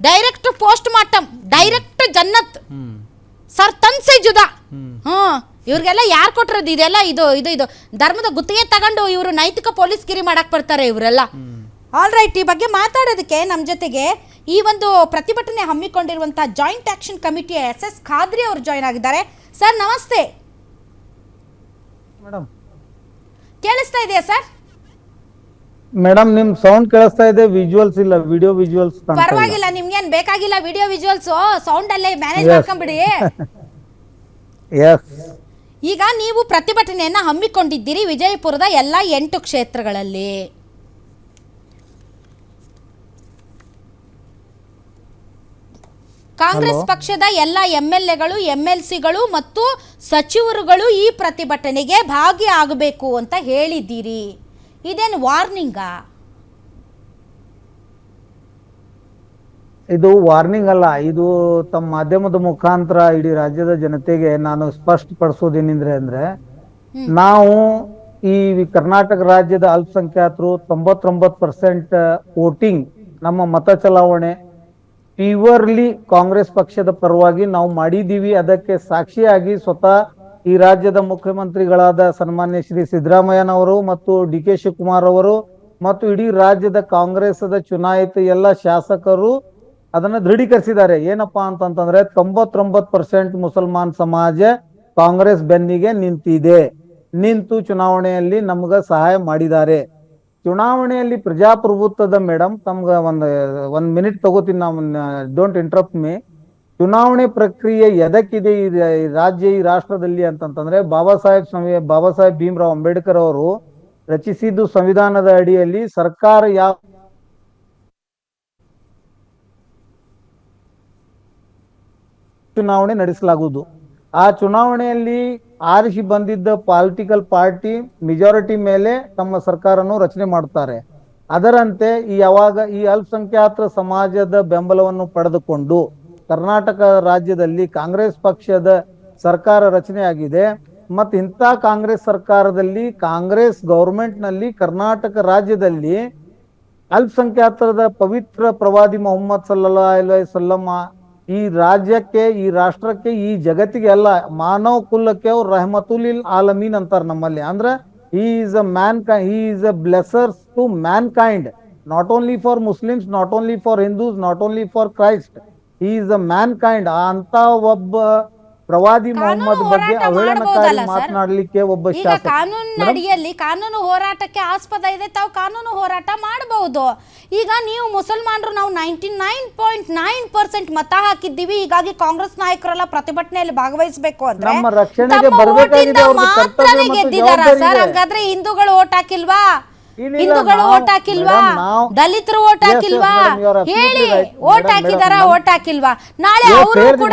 Direct postmortem direct जन्नत sir तन से जुदा ಇವ್ರಿಗೆಲ್ಲ ಯಾರು ಕೊಟ್ಟಿರೋದು ಇದೆಲ್ಲ ಇದು ಇದು ಇದು ಧರ್ಮದ ಗುತ್ತಿಗೆ ತಗೊಂಡು ಇವರು ನೈತಿಕ ಪೊಲೀಸ್ ಗಿರಿ ಮಾಡಕ್ ಬರ್ತಾರೆ ಇವರೆಲ್ಲ. ಆಲ್ ರೈಟ್, ಈ ಬಗ್ಗೆ ಮಾತಾಡೋದಕ್ಕೆ ನಮ್ಮ ಜೊತೆಗೆ ಈ ಒಂದು ಪ್ರತಿಭಟನೆ ಹಮ್ಮಿಕೊಂಡಿರುವಂತಹ ಜಾಯಿಂಟ್ ಆಕ್ಷನ್ ಕಮಿಟಿಯ SS ಖಾದ್ರಿ ಅವರು ಜಾಯ್ನ್ ಆಗಿದ್ದಾರೆ. ಸರ್ ನಮಸ್ತೆ. ಮೇಡಮ್ ಕೇಳಿಸ್ತಾ ಇದೆಯಾ ಸರ್? ಮೇಡಮ್ ನಿಮ್ ಸೌಂಡ್ ಕೇಳಿಸ್ತಾ ಇದೆ, ವಿಜುವಲ್ಸ್ ಇಲ್ಲ, ವಿಡಿಯೋ ವಿಜುವಲ್ಸ್. ಪರವಾಗಿಲ್ಲ, ನಿಮ್ಗೇನ್ ಬೇಕಾಗಿಲ್ಲ ವಿಡಿಯೋ ವಿಜುವಲ್ಸ್, ಸೌಂಡ್ ಅಲ್ಲೇ ಮ್ಯಾನೇಜ್ ಮಾಡ್ಕೊಂಡ್ಬಿಡಿ. ಈಗ ನೀವು ಪ್ರತಿಭಟನೆಯನ್ನ ಹಮ್ಮಿಕೊಂಡಿದ್ದೀರಿ ವಿಜಯಪುರದ ಎಲ್ಲ 8 ಕ್ಷೇತ್ರಗಳಲ್ಲಿ. ಕಾಂಗ್ರೆಸ್ ಪಕ್ಷದ ಎಲ್ಲ MLAಗಳು MLCಗಳು ಮತ್ತು ಸಚಿವರುಗಳು ಈ ಪ್ರತಿಭಟನೆಗೆ ಭಾಗಿಯಾಗಬೇಕು ಅಂತ ಹೇಳಿದ್ದೀರಿ. ಇದೇನು ವಾರ್ನಿಂಗಾ? ಇದು ವಾರ್ನಿಂಗ್ ಅಲ್ಲ, ಇದು ತಮ್ಮ ಮಾಧ್ಯಮದ ಮುಖಾಂತರ ಇಡೀ ರಾಜ್ಯದ ಜನತೆಗೆ ನಾನು ಸ್ಪಷ್ಟಪಡಿಸೋದೇನಿದ್ರೆ ಅಂದ್ರೆ, ನಾವು ಈ ಕರ್ನಾಟಕ ರಾಜ್ಯದ ಅಲ್ಪಸಂಖ್ಯಾತರು 99% ವೋಟಿಂಗ್ ನಮ್ಮ ಮತ ಚಲಾವಣೆ ಪ್ಯೂರ್ಲಿ ಕಾಂಗ್ರೆಸ್ ಪಕ್ಷದ ಪರವಾಗಿ ನಾವು ಮಾಡಿದೀವಿ. ಅದಕ್ಕೆ ಸಾಕ್ಷಿಯಾಗಿ ಸ್ವತಃ ಈ ರಾಜ್ಯದ ಮುಖ್ಯಮಂತ್ರಿಗಳಾದ ಸನ್ಮಾನ್ಯ ಶ್ರೀ ಸಿದ್ದರಾಮಯ್ಯನವರು ಮತ್ತು DK ಶಿವಕುಮಾರ್ ಅವರು ಮತ್ತು ಇಡೀ ರಾಜ್ಯದ ಕಾಂಗ್ರೆಸ್ದ ಚುನಾಯಿತ ಎಲ್ಲ ಶಾಸಕರು ಅದನ್ನ ದೃಢೀಕರಿಸಿದ್ದಾರೆ. ಏನಪ್ಪಾ ಅಂತಂತಂದ್ರೆ 99% ಮುಸಲ್ಮಾನ್ ಸಮಾಜ ಕಾಂಗ್ರೆಸ್ ಬೆನ್ನಿಗೆ ನಿಂತು ಚುನಾವಣೆಯಲ್ಲಿ ನಮ್ಗ ಸಹಾಯ ಮಾಡಿದ್ದಾರೆ. ಚುನಾವಣೆಯಲ್ಲಿ ಪ್ರಜಾಪ್ರಭುತ್ವದ ಮೇಡಮ್ ತಮ್ಗ ಒಂದ್ ಮಿನಿಟ್ ತಗೋತೀನಿ, ನಾವು ಡೋಂಟ್ ಇಂಟರಪ್ಟ್ ಮೀ. ಚುನಾವಣೆ ಪ್ರಕ್ರಿಯೆ ಎದಕ್ಕಿದೆ ಈ ರಾಜ್ಯ ಈ ರಾಷ್ಟ್ರದಲ್ಲಿ ಅಂತಂತಂದ್ರೆ, ಬಾಬಾ ಸಾಹೇಬ್ ಭೀಮರಾವ್ ಅಂಬೇಡ್ಕರ್ ಅವರು ರಚಿಸಿದ್ದು ಸಂವಿಧಾನದ ಅಡಿಯಲ್ಲಿ ಸರ್ಕಾರ ಯಾವ ಚುನಾವಣೆ ನಡೆಸಲಾಗುವುದು. ಆ ಚುನಾವಣೆಯಲ್ಲಿ ಆರಿಸಿ ಬಂದಿದ್ದ ಪೊಲಿಟಿಕಲ್ ಪಾರ್ಟಿ ಮೆಜಾರಿಟಿ ಮೇಲೆ ತಮ್ಮ ಸರ್ಕಾರವನ್ನು ರಚನೆ ಮಾಡುತ್ತಾರೆ. ಅದರಂತೆ ಯಾವಾಗ ಈ ಅಲ್ಪಸಂಖ್ಯಾತರ ಸಮಾಜದ ಬೆಂಬಲವನ್ನು ಪಡೆದುಕೊಂಡು ಕರ್ನಾಟಕ ರಾಜ್ಯದಲ್ಲಿ ಕಾಂಗ್ರೆಸ್ ಪಕ್ಷದ ಸರ್ಕಾರ ರಚನೆ ಆಗಿದೆ. ಮತ್ತು ಇಂಥ ಕಾಂಗ್ರೆಸ್ ಸರ್ಕಾರದಲ್ಲಿ ಕಾಂಗ್ರೆಸ್ ಗೌರ್ಮೆಂಟ್ ನಲ್ಲಿ ಕರ್ನಾಟಕ ರಾಜ್ಯದಲ್ಲಿ ಅಲ್ಪಸಂಖ್ಯಾತರದ ಪವಿತ್ರ ಪ್ರವಾದಿ ಮೊಹಮ್ಮದ್ ಸಲ್ಲಲ್ಲಾಹು ಅಲೈಹಿ ವಸಲ್ಲಂ ಈ ರಾಜ್ಯಕ್ಕೆ, ಈ ರಾಷ್ಟ್ರಕ್ಕೆ, ಈ ಜಗತ್ತಿಗೆ ಎಲ್ಲ ಮಾನವ ಕುಲಕ್ಕೆ ಅವ್ರು ರಹಮತುಲಿಲ್ ಆಲಮೀನ್ ಅಂತಾರೆ ನಮ್ಮಲ್ಲಿ. ಅಂದ್ರೆ he is a blessers to mankind, not only for Muslims, not only for Hindus, not only for Christ. He is a mankind. ಅಂತ ಒಬ್ಬ ಪ್ರವಾದಿ ಮೊಹಮ್ಮದ್ ಬಗ್ಗೆ ಅವಹೇಳನಕಾರಿ ಮಾತನಾಡಲಿಕ್ಕೆ ಒಬ್ಬ ಶಾಸಕ. ಕಾನೂನಿನಡಿಯಲ್ಲಿ ಕಾನೂನು ಹೋರಾಟಕ್ಕೆ ಆಸ್ಪದ ಇದೆ, ತಾವು ಕಾನೂನು ಹೋರಾಟ ಮಾಡಬಹುದು. ಈಗ ನೀವು ಮುಸಲ್ಮಾನರು ನಾವು 99.9% ಮತ ಹಾಕಿದ್ದೀವಿ, ಹೀಗಾಗಿ ಕಾಂಗ್ರೆಸ್ ನಾಯಕರೆಲ್ಲ ಪ್ರತಿಭಟನೆಯಲ್ಲಿ ಭಾಗವಹಿಸಬೇಕು ಅಂದ್ರೆ ನಮ್ಮ ರಕ್ಷಣೆಗೆ ಬರಬೇಕಾಗಿದೆ, ಮಾತ್ರನೇ ಗೆದ್ದಿದಾರ ಸರ್? ಹಾಗಾದ್ರೆ ಹಿಂದೂಗಳು ಓಟ್ ಹಾಕಿಲ್ವಾ? ಹಿಂದೂಗಳು ಓಟ್ ಹಾಕಿಲ್ವಾ? ದಲಿತರು ಓಟ್ ಹಾಕಿಲ್ವಾ? ಹೇಳಿ, ಓಟ್ ಹಾಕಿದಾರ ಓಟ್ ಹಾಕಿಲ್ವಾ? ನಾಳೆ ಅವರು ಕೂಡ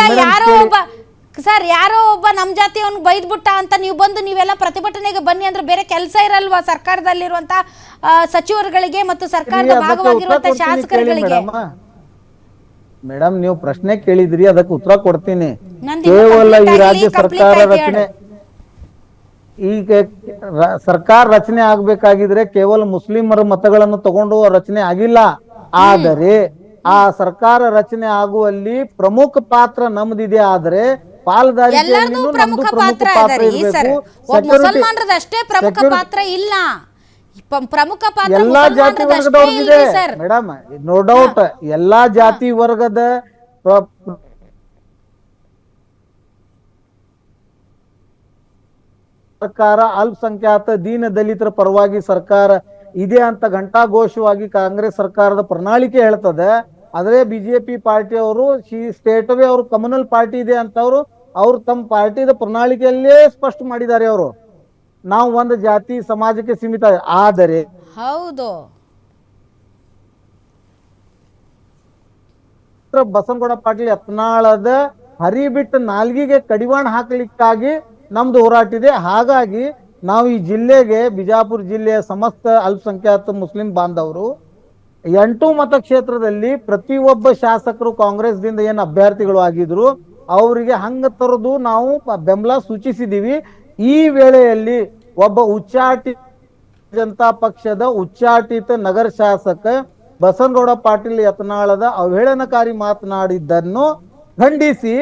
ಯಾರೋ ಒಬ್ಬ ನಮ್ ಜಾತಿಯವನ್ ಬೈದ್ಬಿಟ್ಟ ಅಂತ ನೀವು ಬಂದು ನೀವೆಲ್ಲ ಪ್ರತಿಭಟನೆಗೆ ಬನ್ನಿ ಅಂದ್ರೆ ಬೇರೆ ಕೆಲಸ ಇರಲ್ವಾ ಸರ್ಕಾರದಲ್ಲಿರುವಂತ ಸಚಿವರುಗಳಿಗೆ ಮತ್ತು ಸರ್ಕಾರದ ಭಾಗವಾಗಿರುವಂತ ಶಾಸಕರುಗಳಿಗೆ? ಮೇಡಮ್ ನೀವು ಪ್ರಶ್ನೆ ಕೇಳಿದ್ರಿ, ಅದಕ್ಕೆ ಉತ್ತರ ಕೊಡ್ತೀನಿ. ಕೇವಲ ಈ ರಾಜ್ಯ ಸರ್ಕಾರ ರಚನೆ, ಈಗ ಸರ್ಕಾರ ರಚನೆ ಆಗ್ಬೇಕಾಗಿದ್ರೆ ಕೇವಲ ಮುಸ್ಲಿಮರ ಮತಗಳನ್ನು ತಗೊಂಡು ರಚನೆ ಆಗಿಲ್ಲ. ಆದರೆ ಆ ಸರ್ಕಾರ ರಚನೆ ಆಗುವಲ್ಲಿ ಪ್ರಮುಖ ಪಾತ್ರ ನಮ್ದಿದೆ. ಆದ್ರೆ ಪಾಲ್ದಾರಿಕೆಯಲ್ಲಿ ಪ್ರಮುಖ ಪಾತ್ರ ಇರಬೇಕು. ಮುಸಲ್ಮಾನರದಷ್ಟೇ ಪ್ರಮುಖ ಪಾತ್ರ ಇಲ್ಲ, ಪ್ರಮುಖ ಪಾತ್ರ ಎಲ್ಲಾ ಜಾತಿ ವರ್ಗದವ್ರಿಗಿದೆ ಮೇಡಮ್, ನೋ ಡೌಟ್. ಎಲ್ಲಾ ಜಾತಿ ವರ್ಗದ ಸರ್ಕಾರ ಅಲ್ಪಸಂಖ್ಯಾತ ದೀನ ದಲಿತರ ಪರವಾಗಿ ಸರ್ಕಾರ ಇದೆ ಅಂತ ಘಂಟಾಘೋಷವಾಗಿ ಕಾಂಗ್ರೆಸ್ ಸರ್ಕಾರದ ಪ್ರಣಾಳಿಕೆ ಹೇಳ್ತದೆ. ಆದ್ರೆ ಬಿಜೆಪಿ ಪಾರ್ಟಿಯವರು ಸ್ಟೇಟ್ ಅವೇ ಅವರು ಕಮ್ಯುನಲ್ ಪಾರ್ಟಿ ಇದೆ ಅಂತ ಅವ್ರು ತಮ್ಮ ಪಾರ್ಟಿದ ಪ್ರಣಾಳಿಕೆಯಲ್ಲೇ ಸ್ಪಷ್ಟ ಮಾಡಿದ್ದಾರೆ. ಅವರು ನಾವು ಒಂದು ಜಾತಿ ಸಮಾಜಕ್ಕೆ ಸೀಮಿತ. ಆದರೆ ಹೌದು, ಬಸನಗೌಡ ಪಾಟೀಲ್ ಯತ್ನಾಳದ ಹರಿಬಿಟ್ಟು ನಾಲ್ಗಿಗೆ ಕಡಿವಾಣ ಹಾಕಲಿಕ್ಕಾಗಿ ನಮ್ದು ಹೋರಾಟ ಇದೆ. ಹಾಗಾಗಿ ನಾವು ಈ ಜಿಲ್ಲೆಗೆ, ಬಿಜಾಪುರ ಜಿಲ್ಲೆಯ ಸಮಸ್ತ ಅಲ್ಪಸಂಖ್ಯಾತ ಮುಸ್ಲಿಂ ಬಾಂಧವರು 8 ಮತಕ್ಷೇತ್ರದಲ್ಲಿ ಪ್ರತಿಯೊಬ್ಬ ಶಾಸಕರು ಕಾಂಗ್ರೆಸ್ ದಿಂದ ಏನು ಅಭ್ಯರ್ಥಿಗಳು ಆಗಿದ್ರು ಅವರಿಗೆ ಹಂಗ ತರದು ನಾವು ಬೆಂಬಲ ಸೂಚಿಸಿದೀವಿ. ಈ ವೇಳೆಯಲ್ಲಿ ಒಬ್ಬ ಜನತಾ ಪಕ್ಷದ ಉಚ್ಚಾಟಿತ ನಗರ ಶಾಸಕ ಬಸನಗೌಡ ಪಾಟೀಲ್ ಯತ್ನಾಳದ ಅವಹೇಳನಕಾರಿ ಮಾತನಾಡಿದ್ದನ್ನು ಖಂಡಿಸಿ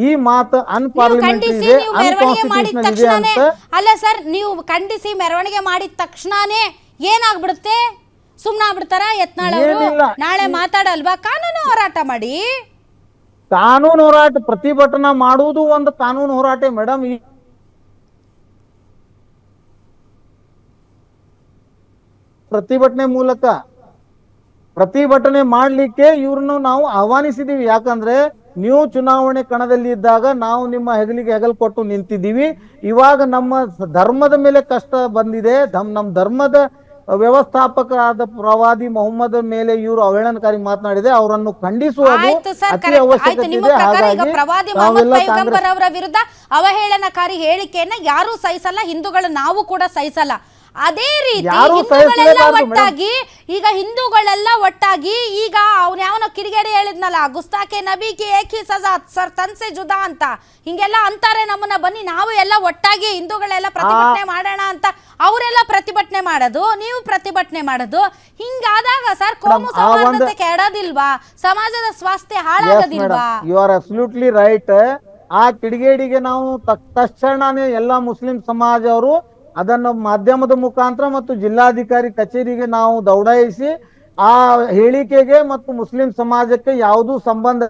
ಈ ಮಾತು ಅನ್ಪಾರ್ಲಿಮೆಂಟರಿ ಖಂಡಿಸಿ ಇದೆ, ನೀವು ಮೆರವಣಿಗೆ ಮಾಡಿದ ಅನ್ಕಾನ್ಸ್ಟಿಟ್ಯೂಷನಲ್ ಇದೆ ತಕ್ಷಣನೇ ಅಂತ. ಅಲ್ಲ ಸರ್, ನೀವು ಖಂಡಿಸಿ ಮೆರವಣಿಗೆ ಮಾಡಿದ ತಕ್ಷಣನೇ ಏನಾಗ್ಬಿಡುತ್ತೆ? ಸುಮ್ನಾಗ್ಬಿಡ್ತಾರ ಯತ್ನಾಳ್ ಅವರು? ಏನಿಲ್ಲ. ನಾಳೆ ಮಾತಾಡಲ್ವಾ? ಕಾನೂನು ಹೋರಾಟ ಮಾಡಿ. ಕಾನೂನು ಹೋರಾಟ ಪ್ರತಿಭಟನಾ ಮಾಡುವುದು ಒಂದು ಕಾನೂನು ಹೋರಾಟ ಮೇಡಮ್. ಈ ಪ್ರತಿಭಟನೆ ಮಾಡ್ಲಿಕ್ಕೆ ಇವ್ರನ್ನು ನಾವು ಆಹ್ವಾನಿಸಿದೀವಿ. ಯಾಕಂದ್ರೆ ನೀವು ಚುನಾವಣೆ ಕಣದಲ್ಲಿ ಇದ್ದಾಗ ನಾವು ನಿಮ್ಮ ಹೆಗಲಿಗೆ ಹೆಗಲು ಕೊಟ್ಟು ನಿಂತಿದ್ದೀವಿ. ಇವಾಗ ನಮ್ಮ ಧರ್ಮದ ಮೇಲೆ ಕಷ್ಟ ಬಂದಿದೆ, ನಮ್ಮ ಧರ್ಮದ ವ್ಯವಸ್ಥಾಪಕರಾದ ಪ್ರವಾದಿ ಮೊಹಮ್ಮದ್ ಮೇಲೆ ಇವರು ಅವಹೇಳನಕಾರಿ ಮಾತನಾಡಿದೆ, ಅವರನ್ನು ಖಂಡಿಸುವುದು ಆಯ್ತು ಸರ್, ಅತಿ ಕರೆಕ್ಟ್. ಆಯ್ತು, ಅವಶ್ಯಕತೆ ನಿಮ್ಮ ಇದೆ. ಪ್ರಕಾರ ಈಗ ಹಾಗಾಗಿ ಪ್ರವಾದಿ ಮೊಹಮ್ಮದ್ ನಾವೆಲ್ಲ ಪೈಗಂಬರ್ ಅವರ ವಿರುದ್ಧ ಅವಹೇಳನಕಾರಿ ಹೇಳಿಕೆಯನ್ನ ಯಾರು ಸಹಿಸಲ್ಲ, ಹಿಂದೂಗಳು ನಾವು ಕೂಡ ಸಹಿಸಲ್ಲ. ಅದೇ ರೀತಿ ಯಾರೂ ಹಿಂದೂಗಳೆಲ್ಲ ಸಹಿಸಲೇಬಾರ್ದು ಒಟ್ಟಾಗಿ ಈಗ ಹಿಂದೂಗಳೆಲ್ಲ ಒಟ್ಟಾಗಿ ಈಗ ಅವನು ಯಾವನೋ ಕಿಡಿಗೇಡಿ ಹೇಳಿದ್ನಲ್ಲ, ಗುಸ್ತಾಕೆ ನಬಿಗೆ ಏಕಿ ಸಜಾ ಸರ್ ತನ್ಸೆ ಜುದಾ ಅಂತ ಹಿಂಗೆಲ್ಲ ಅಂತಾರೆ ನಮ್ಮನ್ನ. ಬನ್ನಿ ನಾವು ಎಲ್ಲ ಒಟ್ಟಾಗಿ ಹಿಂದೂಗಳೆಲ್ಲ ಪ್ರತಿಭಟನೆ ಮಾಡೋಣ ಅಂತ ಅವರೆಲ್ಲ ಪ್ರತಿಭಟನೆ ಮಾಡೋದು, ನೀವು ಪ್ರತಿಭಟನೆ ಮಾಡೋದು. ಹಿಂಗಾದಾಗ ಸರ್ ಕೋಮು ಸೌಹಾರ್ದತೆ ಕೆಡೋದಿಲ್ವಾ? ಸಮಾಜದ ಸ್ವಾಸ್ಥ್ಯ ಹಾಳಾಗೋದಿಲ್ವಾ? You are absolutely right. ಆ ಕಿಡಿಗೇಡಿಗೆ ನಾವು ತಕ್ಷಣನೇ ಎಲ್ಲ ಮುಸ್ಲಿಂ ಸಮಾಜ ಅವರು ಅದನ್ನು ಮಾಧ್ಯಮದ ಮುಖಾಂತರ ಮತ್ತು ಜಿಲ್ಲಾಧಿಕಾರಿ ಕಚೇರಿಗೆ ನಾವು ದೌಡಾಯಿಸಿ ಆ ಹೇಳಿಕೆಗೆ ಮತ್ತು ಮುಸ್ಲಿಂ ಸಮಾಜಕ್ಕೆ ಯಾವುದೂ ಸಂಬಂಧ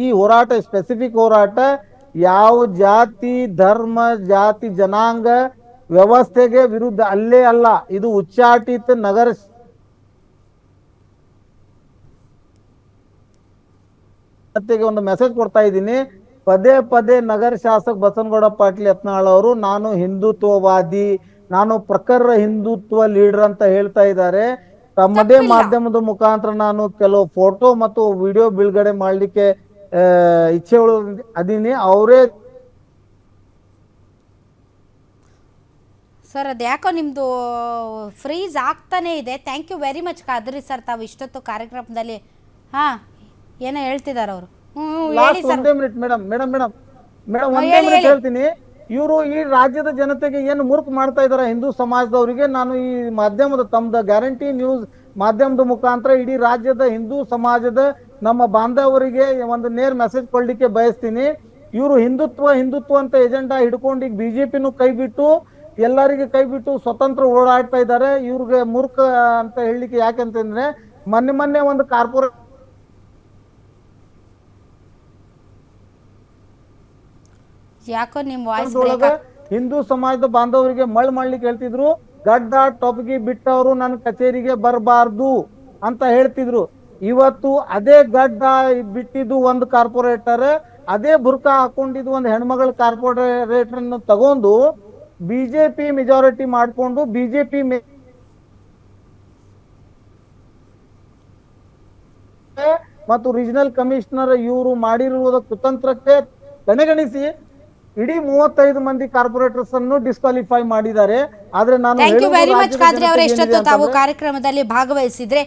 ಈ ಹೋರಾಟ ಸ್ಪೆಸಿಫಿಕ್ ಹೋರಾಟ ಯಾವ ಜಾತಿ ಧರ್ಮ ಜಾತಿ ಜನಾಂಗ ವ್ಯವಸ್ಥೆಗೆ ವಿರುದ್ಧ ಅಲ್ಲೇ ಅಲ್ಲ, ಇದು ಉಚ್ಚಾಟಿತ ನಗರ ಒಂದು ಮೆಸೇಜ್ ಕೊಡ್ತಾ ಇದ್ದೀನಿ. ಪದೇ ಪದೇ ನಗರ ಶಾಸಕ ಬಸನಗೌಡ ಪಾಟೀಲ್ ಯತ್ನಾಳ್ ಅವರು ನಾನು ಹಿಂದುತ್ವವಾದಿ, ನಾನು ಪ್ರಖರ ಹಿಂದುತ್ವ ಲೀಡರ್ ಅಂತ ಹೇಳ್ತಾ ಇದ್ದಾರೆ. ತಮ್ಮದೇ ಮಾಧ್ಯಮದ ಮುಖಾಂತರ ನಾನು ಕೆಲವು ಫೋಟೋ ಮತ್ತು ವಿಡಿಯೋ ಬಿಡುಗಡೆ ಮಾಡ್ಲಿಕ್ಕೆ ಇಚ್ಛೆಗಳು ಅದೀನಿ. ಅವರೇ ಸರ್ ಅದು ಯಾಕೋ ನಿಮ್ಮದು ಫ್ರೀಸ್ ಆಗ್ತಾನೆ ಇದೆ. Thank you very much Kadri sir, ತಾವು ಇಷ್ಟೊತ್ತು ಕಾರ್ಯಕ್ರಮದಲ್ಲಿ ಹಾಂ ಏನೋ ಹೇಳ್ತಿದ್ದಾರೆ ಅವರು. ಒಂದೇ ಮಿನಿಟ್ ಮೇಡಮ್ ಒಂದೇ ಮಿನಿಟ್ ಹೇಳ್ತೀನಿ. ಇವರು ಈ ರಾಜ್ಯದ ಜನತೆಗೆ ಏನು ಮುರುಕು ಮಾಡ್ತಾ ಇದಾರೆ ಹಿಂದೂ ಸಮಾಜದವರಿಗೆ, ನಾನು ಈ ಮಾಧ್ಯಮದ ತಮ್ಮದ ಗ್ಯಾರಂಟಿ ನ್ಯೂಸ್ ಮಾಧ್ಯಮದ ಮುಖಾಂತರ ಇಡೀ ರಾಜ್ಯದ ಹಿಂದೂ ಸಮಾಜದ ನಮ್ಮ ಬಾಂಧವರಿಗೆ ಒಂದು ನೇರ ಮೆಸೇಜ್ ಕೊಡ್ಲಿಕ್ಕೆ ಬಯಸ್ತೀನಿ. ಇವರು ಹಿಂದುತ್ವ ಅಂತ ಎಜೆಂಡಾ ಹಿಡ್ಕೊಂಡು ಈಗ ಬಿಜೆಪಿನೂ ಕೈ ಬಿಟ್ಟು ಎಲ್ಲರಿಗೆ ಕೈ ಬಿಟ್ಟು ಸ್ವತಂತ್ರ ಓಡಾಡ್ತಾ ಇದ್ದಾರೆ. ಇವ್ರಿಗೆ ಮೂರ್ಖ ಅಂತ ಹೇಳಲಿಕ್ಕೆ ಯಾಕಂತಂದ್ರೆ ಮೊನ್ನೆ ಒಂದು ಕಾರ್ಪೊರೇಟ್ ಯಾಕೋ ನಿಮ್ಮ ವಾಯ್ಸ್ ಹಿಂದೂ ಸಮಾಜದ ಬಾಂಧವರಿಗೆ ಮಳ್ ಮಾಡ್ಲಿಕ್ಕೆ ಹೇಳ್ತಿದ್ರು, ಗಡ್ಡ ಟೊಪ್ಗಿ ಬಿಟ್ಟವರು ನನ್ನ ಕಚೇರಿಗೆ ಬರಬಾರ್ದು ಅಂತ ಹೇಳ್ತಿದ್ರು. ಇವತ್ತು ಅದೇ ಗಡ್ಡ ಬಿಟ್ಟಿದ್ದು ಒಂದು ಕಾರ್ಪೊರೇಟರ್, ಅದೇ ಬುರ್ಕಾ ಹಾಕೊಂಡಿದ್ದು ಒಂದು ಹೆಣ್ಮಗಳ ಕಾರ್ಪೊರೇಟರ್ ತಗೊಂಡು ಬಿಜೆಪಿ ಮೆಜಾರಿಟಿ ಮಾಡ್ಕೊಂಡು ಬಿಜೆಪಿ ಮತ್ತು ರೀಜನಲ್ ಕಮಿಷನರ್ ಇವರು ಮಾಡಿರುವುದ ಕುತಂತ್ರಕ್ಕೆ ಕಡೆಗಣಿಸಿ ಇಡೀ 35 ಮಂದಿ ಕಾರ್ಪೊರೇಟರ್ಸ್ ಅನ್ನು ಡಿಸ್ಕ್ವಾಲಿಫೈ ಮಾಡಿದ್ದಾರೆ. ಆದ್ರೆ ನಾನು ಥ್ಯಾಂಕ್ ಯು ವೆರಿ ಮಚ್ ಕಾದ್ರಿ ಅವರೇ, ಎಷ್ಟೊತ್ತು ತಾವು ಕಾರ್ಯಕ್ರಮದಲ್ಲಿ ಭಾಗವಹಿಸಿದ್ರೆ.